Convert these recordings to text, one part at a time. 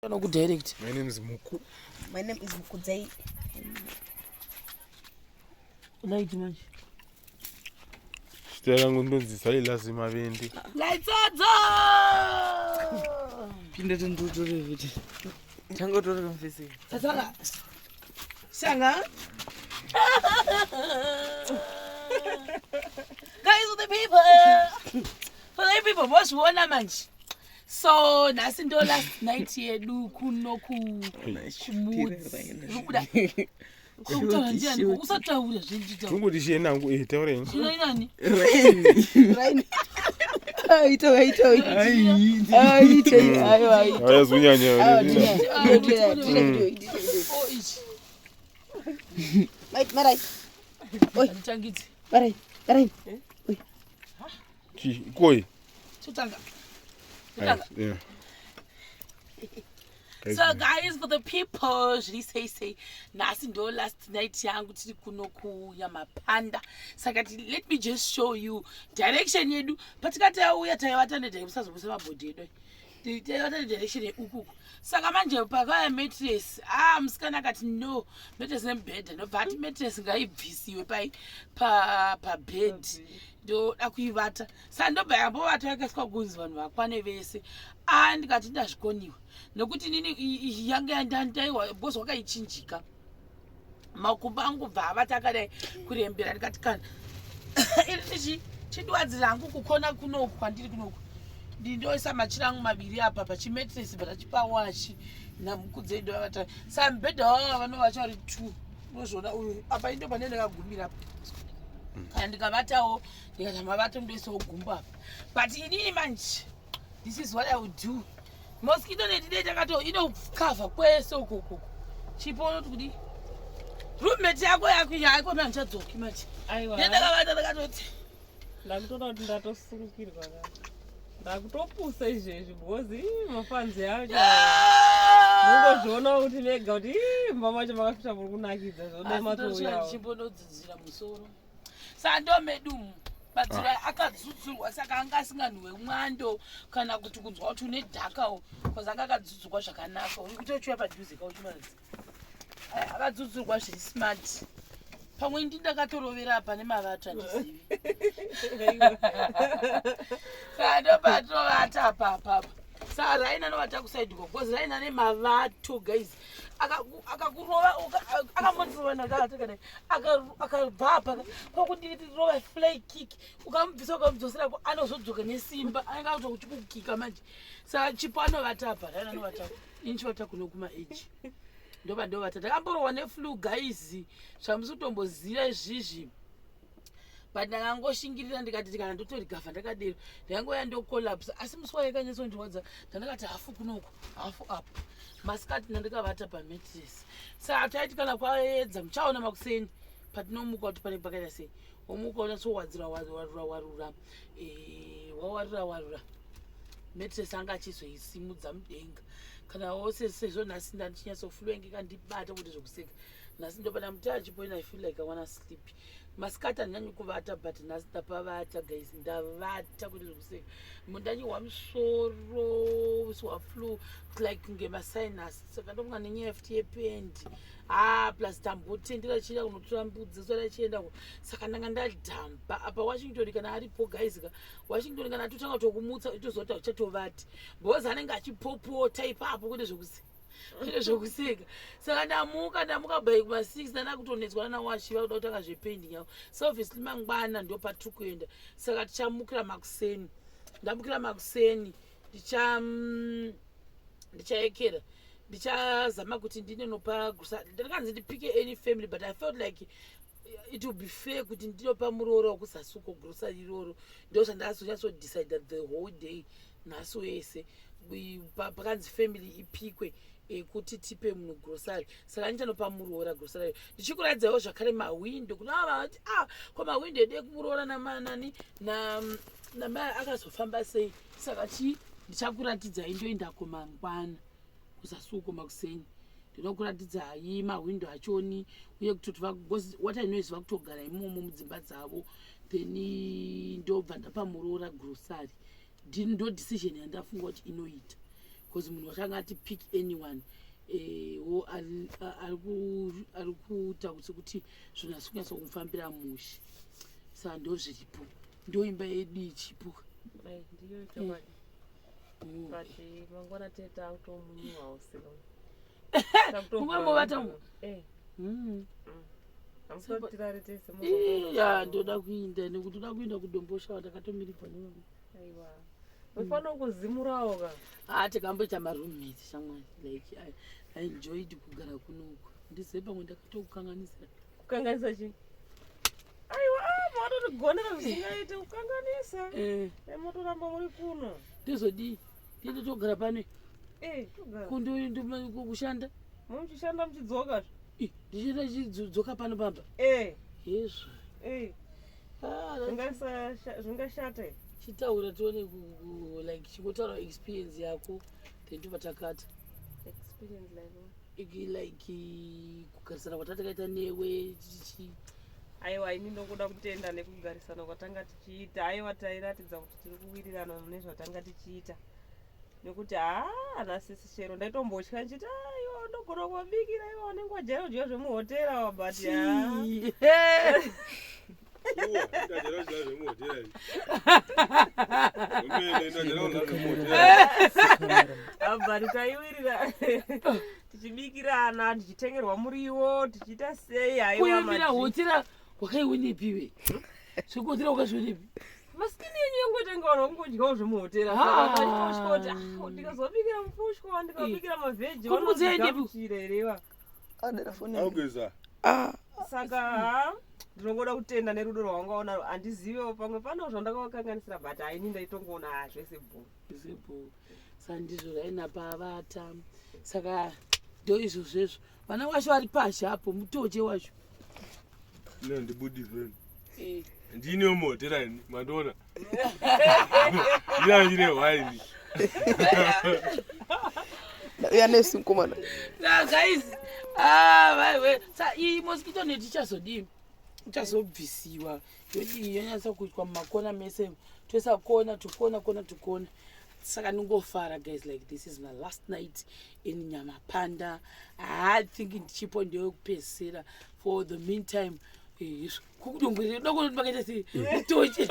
Direct. My name is Muku. My name is Muku. Light man. Stella ngondonzisa ilazima vendi. Lights on. Pinda tunduto reviti. Tango tori confessing. Sanga. Sanga. Guys for the people. What's one manch? So nasi ndo last night yedu kunoku kuda usataura zvinjita Tungoti chienda ngu taureni. Nani? Rain. Aito. Ayazunyanya. Wait, Marai. Oi, Tangiti. Marai. Oi. Chi koi. Tutanga. Yeah. So guys, for the people, say nasi ndo last night yangu tiri kunoku Nyamapanda. Sakati, let me just show you direction yedu. Patikati auya taiwata nedaimsazobusa mabhodhi yedu. Taiwata direction yedu. Saka manje pakaya mattress. Musikana akati no, mattress nembed no, but mattress ngaibvisiwe pa bed. Ndo dakuivata. Sandobva yambovata yakaiswa gunzi vanhu vakwane vese. Ndikati ndazvikoniwa. Nokuti nini yange yandandaiwa bosi wakaichinjika. Makumbo angu bva avatakadai kurembera ndikati kana. Iri chidwadzi rangu kukona kunoku kwandiri kunoku. Ndindoisa machira angu maviri apa pachimetresi patachipa washi namukudze ndo vata. Sambedha wavo vanovacha vari 2. Nozvona uyu apa indo pane ndakagumira apa. Kana ndikavatawo ndikati mavata ndoisawo gumbo apa. But inini manje, this is what I would do. Mosquito net day takato inokava kwese ukoko. Chipo unoti kudi roommate yako yako manchadzoki manje. Aiwa. Ndakavata ndakatoti ndakutoda kuti ndatosurukirwa kana. Ndakutopusa izvezvi because mafanzi acho. Mungozviona kuti mega kuti mama vacho vakasvika muri kunakidza zvodai matouyawo. Chipo ndodzidzira musoro. Sandomedumu. Badzira akadzudzurwa saka anga asinganhuwe mwando kana kuti kunzwa kuti une dhakawo because anga akadzudzurwa zvakanaka. Uri kutochiwa padhuze kauchimaridza. Akadzudzurwa zviri smart. Pamwe ndakatorovera apa nemavata ndizivi. Kandopatovata apa. Saka Raina anovata kuside go because Raina nemavato guys. Akakurova akamonzwa nakataka akabva apa kwakundirova fly kick ukamubvisa ukamudzosera anozodzoka nesimba anga kutokuchikukika manje. Saka Chipo anovata apa Raina anovata inchivata kuno kuma age. Ndovata ndakamborowa neflu guys zvamusutomboziva izvizvi. But ndakangoshingirira ndikati kana ndotori gavha ndakadero ndangoya ndocollapse asi musi wakanyatsondiwadza ndakati hafu kunoku hafu apo masikati ndandikavata pamattress. Saka taiti kana kwaedza muchaona makuseni patinomuka kuti pane pakaita sei womuka unatsowadzira warura wawarura mattress anga achizoisimudza mudenga kana wose sezvo nhasi ndandichinyatsofulwengeka ndibata kuti zvokuseka nhasi ndopana mutara Chipo I feel like I wanna sleep. Masikati handinyanyi kuvata but nhasi ndapavata guys ndavata kuti zvokuseka mundanyiwa musoro uswa flu like kunge masinus saka ndomunga nenyaya futi yependi plus tambotendera chienda kunotora mbudzi sora chienda saka ndanga ndadhamba apa Washington kana aripo guys Washington kana atotanga kutokumutsa itozota uchatovati because anenge achipopota ipapo kuti zvokuseka. Saka ndamuka by kuma 6 ndandakutonetswa naWashi vakuda kutanga zvependi yavo. So obviously mangwana ndo patiri kuenda. Saka tichamukira makuseni. Ndamukira makuseni ndichaekera. Ndichazama kuti ndinopa grocery. Ndakanzi ndipike any family but I felt like it would be fair kuti ndinopa muroora wokusasuko grocery iroro. Ndo zvandazonyatso decide that the whole day naso yese pakanzi family ipikwe kuti tipe munhu grocery. Saka ndichanopa muroora grocery. Ndichikuradzawo zvakare mawindo kuna vavati kwa mawindo ede kumuroora namanani namai akazofamba sei. Saka ndichakuratidza indoenda kumangwana kusasuko makuseni. Ndinokuratidza hai mawindo achoni uye kuti what I know is vakutogara imomo mudzimba dzavo then ndobva ndapa muroora grocery. Ndo decision yandafunga kuti inoita because munhu wakanga ati pick anyone wo ari kuita kuti zvinhu asi kunyatsa kumufambira mushe saka ndo zviripo ndo imba yedu ichipo ndiyo chokwadi but mangwana teta kutomunyiwa usilo mungambovata ya ndoda kuinda nekuti uda kuinda kudombosha watakatomiripa nevangu aiwa ufanira kuzimurawo ka tikamboita maroommate shamwari like I enjoyed kugara kunoku ndizive pamwe ndakatokukanganisira kukanganisa chii aiwa matotigonera zvisingaite kukanganisa motoramba muri kuno ndizodii tiende togara pane kushanda muchishanda muchidzoka ndichienda chidzoka pano pamba yezvo zvingashata chitaura tione like chingotaura experience yako then tobva takata like kugarisana kwatatakaita newe aiwa ini ndokuda kutenda nekugarisana kwatanga tichiita aiwa tairatidza kuti tiri kuwirirana mune zvatanga tichiita nekuti anasisi chero ndaitombotya nchiti aiwa ndogona kuvabikira iva vanenge vajairojya zvemuhotera but abari taiwirira tichibikirana tichitengerwa muriwo tichiita sei aiwa hotera wakaiwenepiwe zvekuhotera wakazvionepi masikini yenyu yengotengaona kungodyawo zvemuhotera ndikazobikira mufushwa ndikabikira mavheji vanogamuchirerewa saka ndinongoda kutenda nerudo rwawangaona handizivewo pamwe pano zvandakavakanganisira but haini ndaitongoona zvese bhuru sandizvo rainapa avata saka ndo izvo zvezvo vana wacho vari pashi apo mutoche wacho ndibudizveni ndine muhotera ini mandoona ndinachine hwaini yanesinkomana guys iyi mosquito net ichazodii ichazobvisiwa yonyatsa kuitwa mumakona mese tosakona tukona saka ningofara guys like this is my last night in Nyamapanda. I think Chipo ndio kupesera for the meantime kukudongwere ndokuti bakaita sei tochi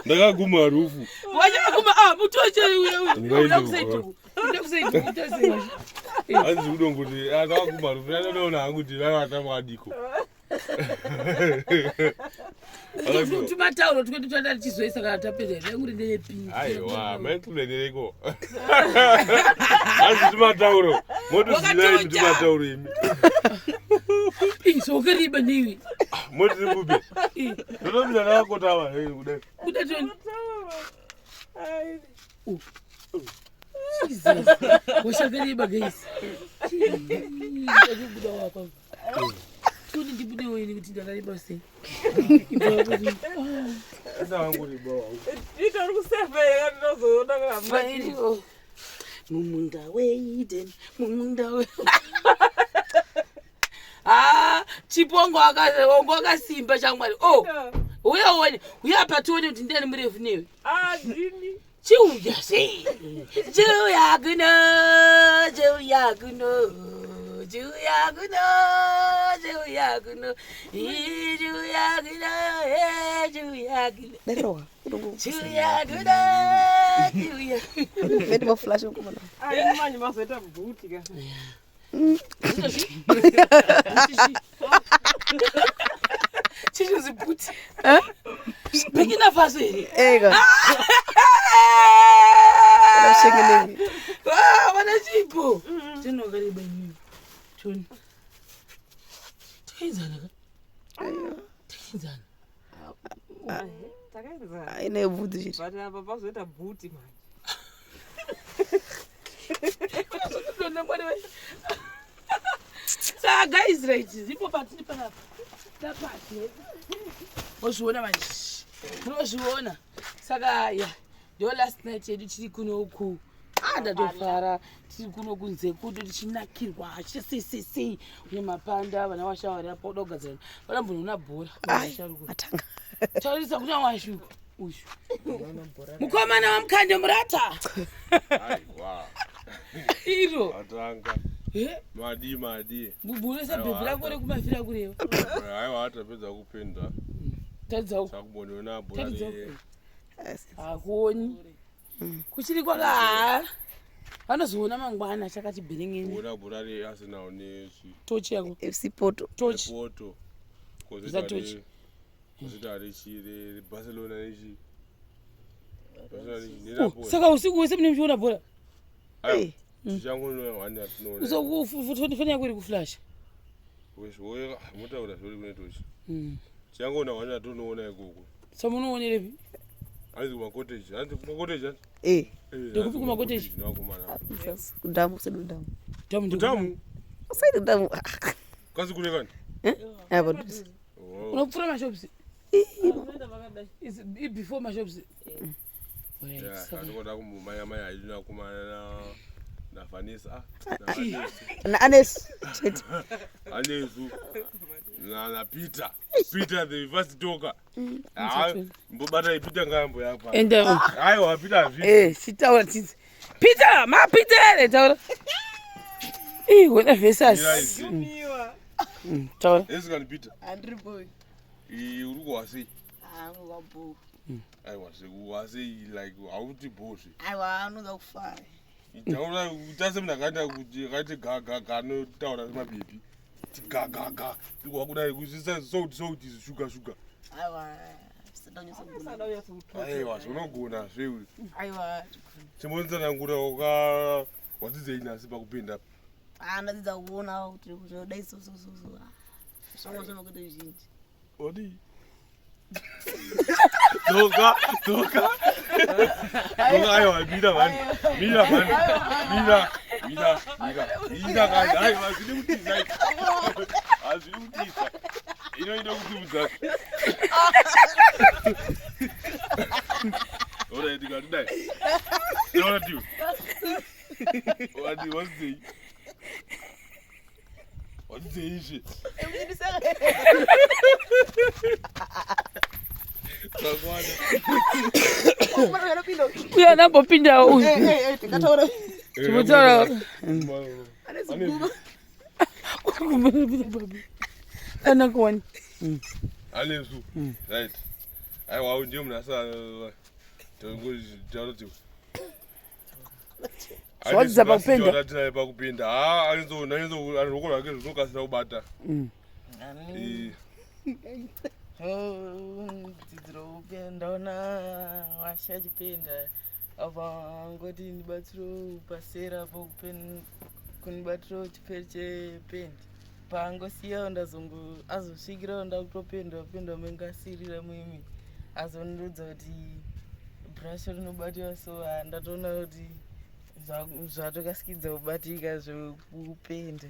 ndakaguma rufu wachaguma mutoche hanzi kudonguti akaguma rufu ndanoona hangu kuti vavatamwadiko timatauro tikoti toda tichizoisa kana tapedza yangu renderepi aiwa maikurendereko hanzi timatauro motozivaii kuti timatauro imi sokariba niwi motirimbupe ndotomira nakakotava kudai kudatoni washakariba gaisi akubuda wapa tuni ndibude wini kuti ndakariba sei mumunda weiden Chipongo akasimba chamwari uyaone uyapa tione kuti ndiani murefu newe chiuya sei chiuya kuno chichozibhuti pikina faso here vana Chipo tinokareba inini toni taenzana aine bvudzi chiti apa pazoita bhuti manje saka guys right zipo patiri panapa tapati mozviona manje munozviona saka ya ndio last night yedu tiri kunoku ndatofara tiri kuno kunze kudo tichinakirwa chesesesei Nyamapanda vana washavari apo kugadzirana vanambonona bhora matanga taurisa kuna washuka uyu mukomana wamukande murata Aiwa. iro Atanga. Madi. bubulesa bhebhi rako rekumafira kurewa Aiwa atapedza kupenda. tadza Sakubonona bhora. hakuoni kuchiri kwaka vanozoona mangwana chakati bhiringeni Bona bhora reArsenal tochi yako FC Porto. tochi Porto. Zatochi. Kozita rechi Barcelona rechi. saka usiku wese mune muchiona bhora Tichangoona wani atinoona. usofoni yako iri kuflasha Wewe mutaura zvori kune tochi. Tichangoona wani atinoona ikoko. samunoonerepi Hanzi kumakoteji. Hanzi kumakoteji. ndekupi kumakoteji Nakumana. Kudamu sedu damu. Damu. Sedu damu. Kazi kule kani? Hapa. unopfura mashops before mashops Anoda kumumaya maya ayina kumana na Vanessa. Na Anes. Anezu. Na Peter. Peter the first talker. Mbobata Peter ngambo yapa. and Aiwa Peter vipi? sitaura tidzi Peter Peter taura wena vesas taura Esikani Peter. Andrew boy. Uri kwasi. Anga bo. Aiwa sekuwasi like auti bosi. Aiwa anoda kufara. Itaura utase mnakanda kuti kati gaga no taura semabhipi. Gaga. Ikwakuda kuzisa sauti sugar. Aiwa. Aiwa zvinogona zvewe. Aiwa. Chimonzana ngura wadzidze inasi pakupinda. Ndadzidza kuona kuti kuzodai so. Songo kuti zvinji. Odi. Toka. Aiwa mira man. Mira kazi. Aiwa zviri kutiza. Azviri kutiza. Inoita kuti mudzake. Ora ndikadai. Ora tu. What's the issue? uya nambopinda uyu Tikataura. chimotaura anakuwani Anezu. Right. Aiwa ndio mnasa tongozi Zwadza pakupenda. Zwadza pakupenda. Anzo aroko rake zvinokasira kubata. Dzidziro upenda ona washa chipenda apa ngoti ndibatsiro pasera kunibatsiro chiperi chependi pangosiya ndazongo azosvikira ndakutopenda mengasirira muimi azonrodza kuti brush rinobatiwa so ndatoona kuti zvatokasikidza kubatika zvekupenda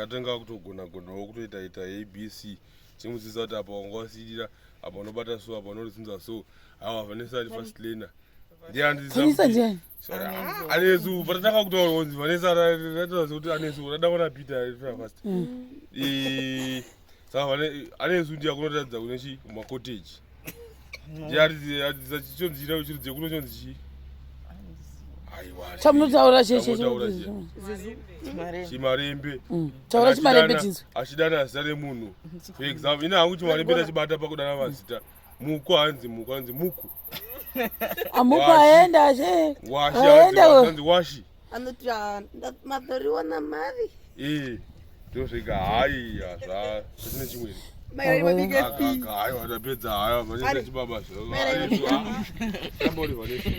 Atanga kutogona kutoita ABC. Chimudzisa kuti apa wangawasirira apa unobata so apa unoridzinza so. Hawa Vanessa ari first laner. Vanessa ndiani Anezu pataka kutaura kunzi Vanessa rataura kuti Anezu rada kuona Peter first. Saka Anezu ndiye akunoratidza kunechi kumakoteji. Ndiye chichonzira uchirudze kunochonzi chi. Aiwa. chamunotaura Chimarembe. taura chimarembe chinzwa Achidana zita remunhu. For example, ina hangu chimarembe achibata pakudana mazita. Muku hanzi Muku. amuku aenda che Hanzi Washy. Anoti madhoriwana mari. Ndosvika hai zvine chimweni. Mai vadike fi. Aiwa tapedza haya Vanessa chibaba zvo. Tambori Vanessa.